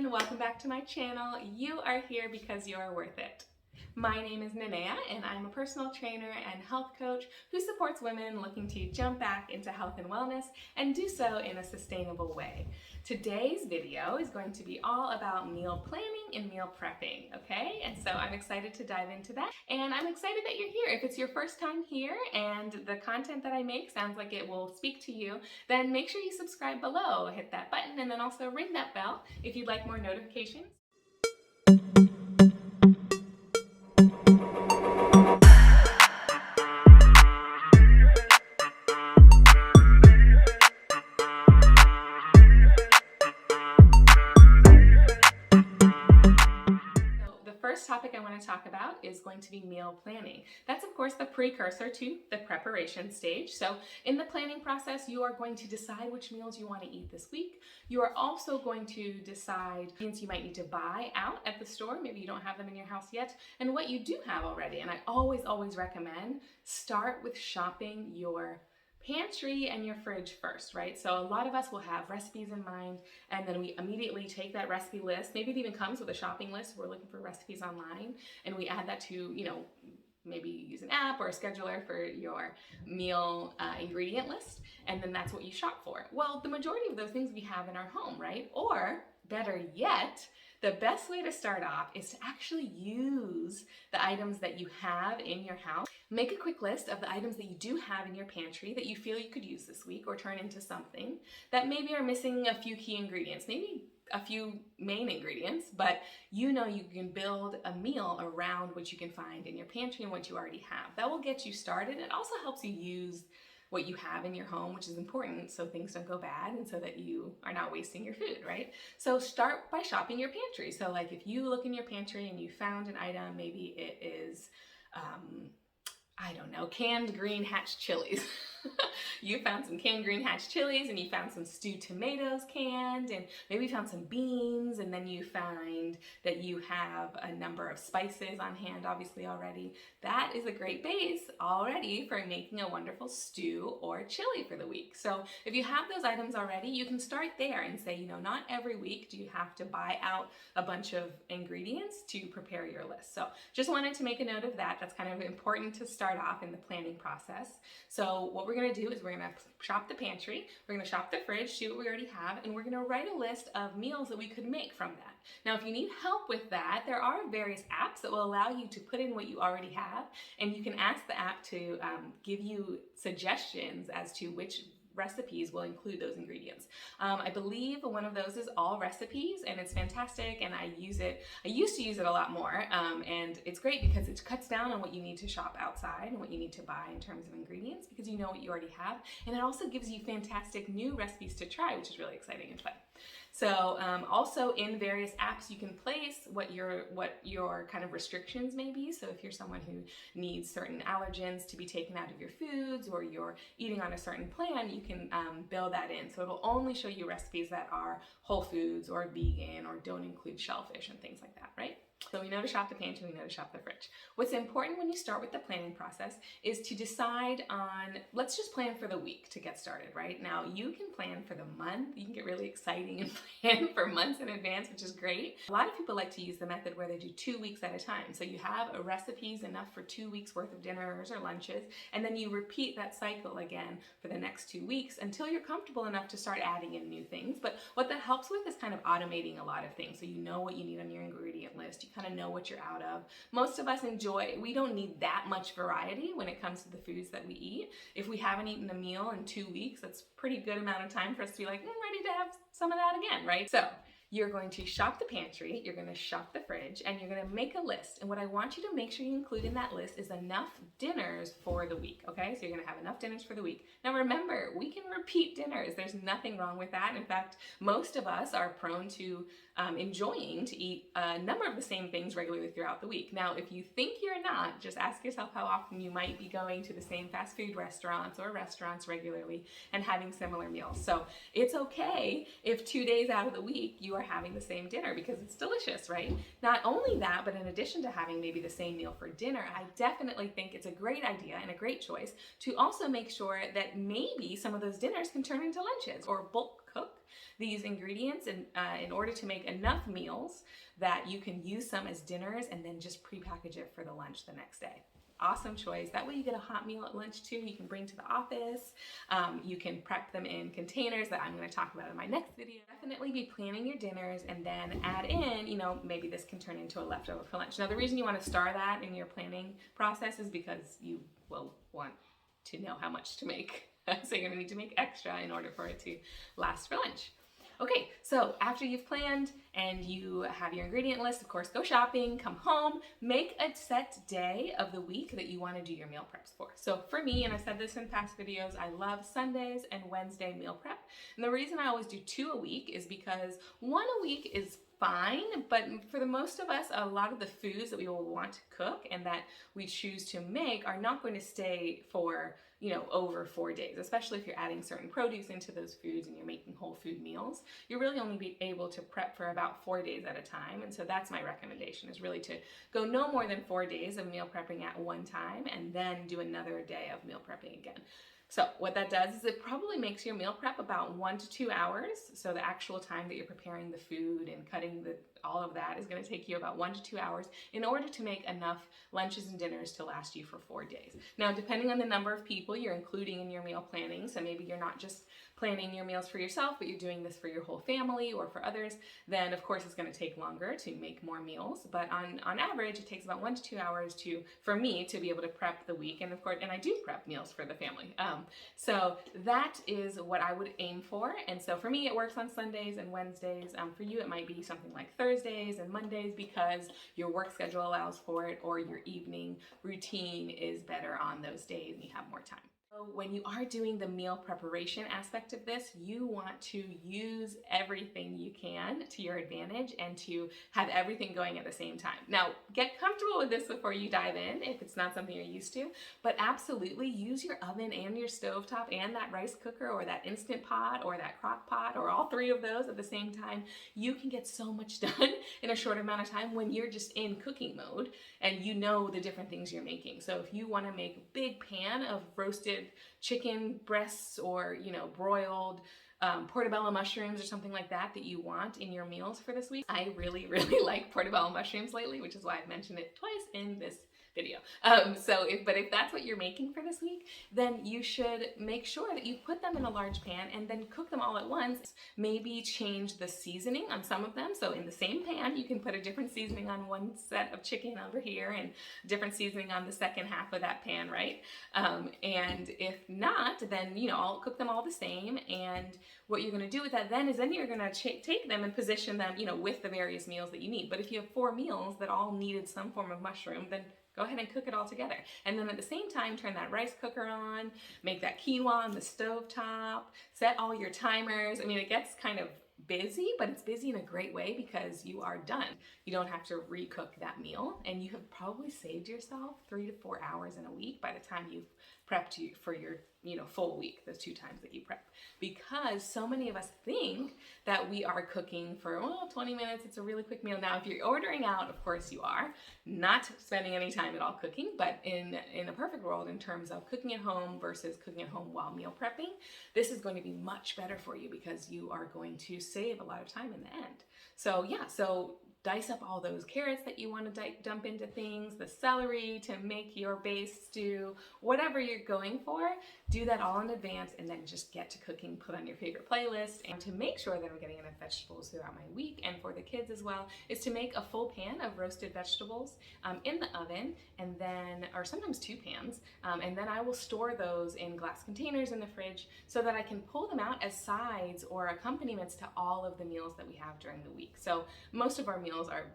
everyone, welcome back to my channel. You are here because you're worth it. My name is Nanea and I'm a personal trainer and health coach who supports women looking to jump back into health and wellness and do so in a sustainable way. Today's video is going to be all about meal planning and meal prepping, okay? And so I'm excited to dive into that, and I'm excited that you're here. If it's your first time here and the content that I make sounds like it will speak to you, then make sure you subscribe below, hit that button, and then also ring that bell if you'd like more notifications. First topic I want to talk about is going to be meal planning. That's of course the precursor to the preparation stage. So in the planning process, you are going to decide which meals you want to eat this week. You are also going to decide things you might need to buy out at the store. Maybe you don't have them in your house yet, and what you do have already. And I always recommend start with shopping your pantry and your fridge first, right? So a lot of us will have recipes in mind, and then we immediately take that recipe list. Maybe it even comes with a shopping list. We're looking for recipes online, and we add that to, maybe use an app or a scheduler for your meal ingredient list, and then that's what you shop for. Well, the majority of those things we have in our home, right? Or better yet, the best way to start off is to actually use the items that you have in your house. Make a quick list of the items that you do have in your pantry that you feel you could use this week or turn into something that maybe are missing a few key ingredients, maybe a few main ingredients, but you can build a meal around what you can find in your pantry and what you already have. That will get you started. It also helps you use what you have in your home, which is important so things don't go bad and so that you are not wasting your food, right? So start by shopping your pantry. So like if you look in your pantry and you found an item, maybe it is, I don't know, canned green hatch chilies. You found some canned green hatch chilies, and you found some stewed tomatoes canned, and maybe you found some beans, and then you find that you have a number of spices on hand obviously already. That is a great base already for making a wonderful stew or chili for the week. So if you have those items already, you can start there and say, not every week do you have to buy out a bunch of ingredients to prepare your list. So just wanted to make a note of that. That's kind of important to start off in the planning process. So what we're going to do is we're going to shop the pantry, we're going to shop the fridge, see what we already have, and we're going to write a list of meals that we could make from that. Now, if you need help with that, there are various apps that will allow you to put in what you already have, and you can ask the app to give you suggestions as to which recipes will include those ingredients. I believe one of those is All Recipes, and it's fantastic, and I use it. I used to use it a lot more, and it's great because it cuts down on what you need to shop outside and what you need to buy in terms of ingredients because you know what you already have, and it also gives you fantastic new recipes to try, which is really exciting and fun. So also in various apps you can place what your kind of restrictions may be. So if you're someone who needs certain allergens to be taken out of your foods, or you're eating on a certain plan, you can build that in. So it'll only show you recipes that are whole foods or vegan or don't include shellfish and things like that, right? So we know to shop the pantry, we know to shop the fridge. What's important when you start with the planning process is to decide on, let's just plan for the week to get started, right? Now you can plan for the month, you can get really exciting and plan for months in advance, which is great. A lot of people like to use the method where they do 2 weeks at a time. So you have recipes enough for 2 weeks worth of dinners or lunches, and then you repeat that cycle again for the next 2 weeks until you're comfortable enough to start adding in new things. But what that helps with is kind of automating a lot of things. So you know what you need on your ingredient list. You kind of know what you're out of. Most of us we don't need that much variety when it comes to the foods that we eat. If we haven't eaten a meal in 2 weeks, that's a pretty good amount of time for us to be like, ready to have some of that again, right? So you're going to shop the pantry, you're going to shop the fridge, and you're going to make a list. And what I want you to make sure you include in that list is enough dinners for the week, okay? So you're going to have enough dinners for the week. Now remember, we can repeat dinners. There's nothing wrong with that. In fact, most of us are prone to enjoying to eat a number of the same things regularly throughout the week. Now, if you think you're not, just ask yourself how often you might be going to the same fast food restaurants or restaurants regularly and having similar meals. So it's okay if 2 days out of the week you are having the same dinner because it's delicious, right? Not only that, but in addition to having maybe the same meal for dinner, I definitely think it's a great idea and a great choice to also make sure that maybe some of those dinners can turn into lunches or bulk cook these ingredients in order to make enough meals that you can use some as dinners and then just prepackage it for the lunch the next day. Awesome choice. That way you get a hot meal at lunch too. You can bring to the office. You can prep them in containers that I'm going to talk about in my next video. Definitely be planning your dinners and then add in, maybe this can turn into a leftover for lunch. Now the reason you want to star that in your planning process is because you will want to know how much to make. So you're going to need to make extra in order for it to last for lunch. Okay, so after you've planned and you have your ingredient list, of course, go shopping, come home, make a set day of the week that you want to do your meal preps for. So for me, and I've said this in past videos, I love Sundays and Wednesday meal prep. And the reason I always do 2 a week is because 1 a week is fine, but for the most of us, a lot of the foods that we will want to cook and that we choose to make are not going to stay for over 4 days, especially if you're adding certain produce into those foods and you're making whole food meals. You're really only be able to prep for about 4 days at a time. And so that's my recommendation, is really to go no more than 4 days of meal prepping at one time and then do another day of meal prepping again. So what that does is it probably makes your meal prep about 1 to 2 hours. So the actual time that you're preparing the food and cutting all of that is going to take you about 1 to 2 hours in order to make enough lunches and dinners to last you for 4 days. Now, depending on the number of people you're including in your meal planning, so maybe you're not just planning your meals for yourself, but you're doing this for your whole family or for others, then of course it's going to take longer to make more meals. But on average, it takes about 1 to 2 hours for me to be able to prep the week. And of course, and I do prep meals for the family. So that is what I would aim for. And so for me, it works on Sundays and Wednesdays. For you, it might be something like Thursdays and Mondays because your work schedule allows for it, or your evening routine is better on those days and you have more time. So when you are doing the meal preparation aspect of this, you want to use everything you can to your advantage and to have everything going at the same time. Now, get comfortable with this before you dive in if it's not something you're used to, but absolutely use your oven and your stovetop and that rice cooker or that Instant Pot or that crock pot or all 3 of those at the same time. You can get so much done in a short amount of time when you're just in cooking mode and you know the different things you're making. So if you want to make a big pan of roasted chicken breasts or broiled portobello mushrooms or something like that you want in your meals for this week. I really like portobello mushrooms lately, which is why I've mentioned it twice in this video. If that's what you're making for this week, then you should make sure that you put them in a large pan and then cook them all at once. Maybe change the seasoning on some of them. So in the same pan, you can put a different seasoning on one set of chicken over here and different seasoning on the second half of that pan, right? And if not, then, I'll cook them all the same. And what you're going to do with that then is you're going to take them and position them, with the various meals that you need. But if you have 4 meals that all needed some form of mushroom, then go ahead and cook it all together. And then at the same time, turn that rice cooker on, make that quinoa on the stovetop, set all your timers. I mean, it gets kind of busy, but it's busy in a great way because you are done. You don't have to recook that meal, and you have probably saved yourself 3 to 4 hours in a week by the time you've prepped for your full week, those 2 times that you prep. Because so many of us think that we are cooking for 20 minutes, it's a really quick meal. Now, if you're ordering out, of course you are not spending any time at all cooking, but in a perfect world, in terms of cooking at home versus cooking at home while meal prepping, this is going to be much better for you because you are going to save a lot of time in the end. So yeah, dice up all those carrots that you want to dump into things, the celery to make your base stew, whatever you're going for, do that all in advance and then just get to cooking, put on your favorite playlist. And to make sure that I'm getting enough vegetables throughout my week, and for the kids as well, is to make a full pan of roasted vegetables in the oven, and then, or sometimes 2 pans, and then I will store those in glass containers in the fridge so that I can pull them out as sides or accompaniments to all of the meals that we have during the week. So most of our meals are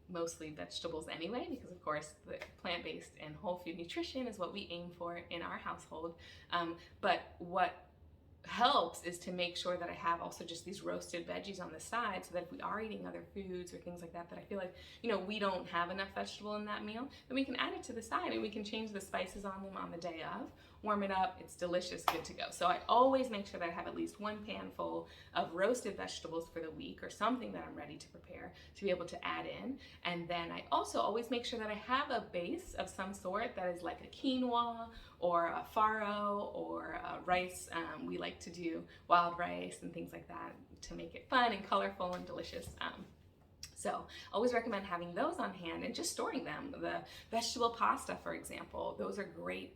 mostly vegetables anyway, because of course the plant-based and whole food nutrition is what we aim for in our household. But what helps is to make sure that I have also just these roasted veggies on the side, so that if we are eating other foods or things like that, that I feel like, we don't have enough vegetable in that meal, then we can add it to the side and we can change the spices on them on the day of, warm it up, it's delicious, good to go. So I always make sure that I have at least one pan full of roasted vegetables for the week, or something that I'm ready to prepare to be able to add in. And then I also always make sure that I have a base of some sort that is like a quinoa or a farro or a rice. We like to do wild rice and things like that to make it fun and colorful and delicious. So always recommend having those on hand and just storing them. The vegetable pasta, for example, those are great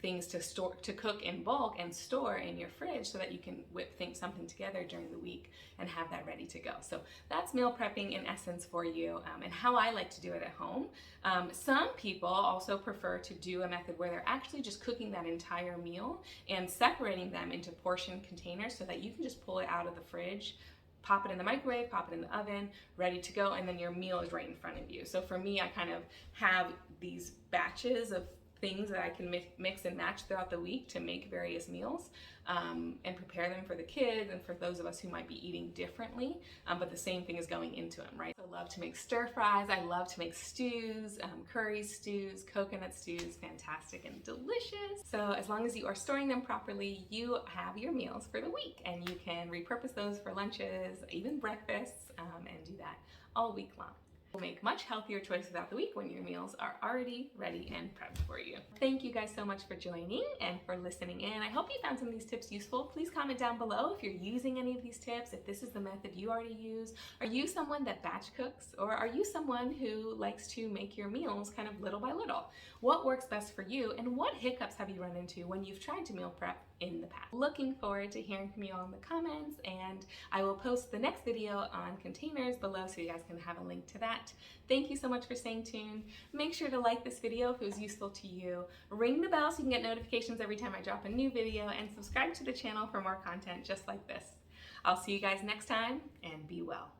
things to cook in bulk and store in your fridge so that you can think something together during the week and have that ready to go. So that's meal prepping in essence for you, and how I like to do it at home. Some people also prefer to do a method where they're actually just cooking that entire meal and separating them into portion containers so that you can just pull it out of the fridge, pop it in the microwave, pop it in the oven, ready to go, and then your meal is right in front of you. So for me, I kind of have these batches of things that I can mix and match throughout the week to make various meals, and prepare them for the kids and for those of us who might be eating differently, but the same thing is going into them, right? I love to make stir fries, I love to make stews, curries, stews, coconut stews, fantastic and delicious. So as long as you are storing them properly, you have your meals for the week, and you can repurpose those for lunches, even breakfasts, and do that all week long. You'll make much healthier choices throughout the week when your meals are already ready and prepped for you. Thank you guys so much for joining and for listening in. I hope you found some of these tips useful. Please comment down below if you're using any of these tips, if this is the method you already use. Are you someone that batch cooks, or are you someone who likes to make your meals kind of little by little? What works best for you, and what hiccups have you run into when you've tried to meal prep in the past? Looking forward to hearing from you all in the comments, and I will post the next video on containers below so you guys can have a link to that. Thank you so much for staying tuned. Make sure to like this video if it was useful to you. Ring the bell so you can get notifications every time I drop a new video, and subscribe to the channel for more content just like this. I'll see you guys next time, and be well.